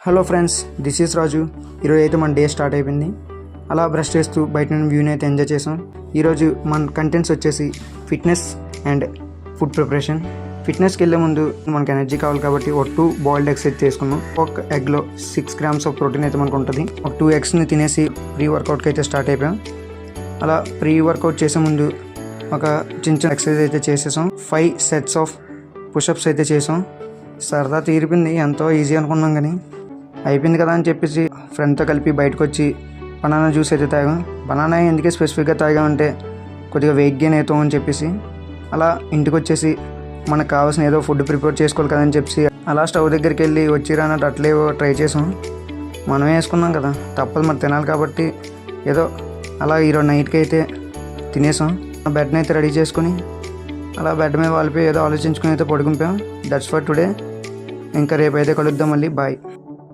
Hello friends, this is రాజు. ఈరోజు అయితే మన డే స్టార్ట్ అయిపోయింది. అలా బ్రష్ చేస్తూ బయట నుండి వ్యూని అయితే ఎంజాయ్ చేసాం. ఈరోజు మన కంటెంట్స్ వచ్చేసి ఫిట్నెస్ అండ్ ఫుడ్ ప్రిపరేషన్. ఫిట్నెస్కి వెళ్ళే ముందు మనకు ఎనర్జీ కావాలి కాబట్టి ఒక 2 బాయిల్డ్ ఎగ్స్ అయితే చేసుకున్నాం. ఒక ఎగ్లో 6 grams ఆఫ్ ప్రోటీన్ అయితే మనకు ఉంటుంది. ఒక 2 eggsని తినేసి ప్రీ వర్కౌట్కి అయితే స్టార్ట్ అయిపోయాం. అలా ప్రీ వర్కౌట్ చేసే ముందు ఒక చిన్న ఎక్సర్సైజ్ అయితే చేసేసాం. 5 sets ఆఫ్ పుషప్స్ అయితే చేసాం. సరదా తీరిపోయింది. ఎంతో ఈజీ అనుకున్నాం కానీ అయిపోయింది కదా అని చెప్పేసి ఫ్రెండ్తో కలిపి బయటకు వచ్చి బనానా జ్యూస్ అయితే తాగాం. బనానా ఎందుకే స్పెసిఫిక్గా తాగామంటే కొద్దిగా వెయిట్ గెయిన్ అవుతాం అని చెప్పేసి. అలా ఇంటికి వచ్చేసి మనకు కావాల్సిన ఏదో ఫుడ్ ప్రిపేర్ చేసుకోవాలి కదని చెప్పేసి అలా స్టవ్ దగ్గరికి వెళ్ళి వచ్చిరానట్టు అట్లే ట్రై చేసాం. మనమే వేసుకున్నాం కదా, తప్పదు మరి తినాలి కాబట్టి ఏదో అలా ఈరోజు నైట్కి అయితే తినేసాం. బెడ్ని అయితే రెడీ చేసుకుని అలా బెడ్ మీద వాలిపోయి ఏదో ఆలోచించుకుని అయితే పడుకుంటాం. That's for today. ఇంకా రేపు అయితే కలుద్దాం మళ్ళీ. బాయ్.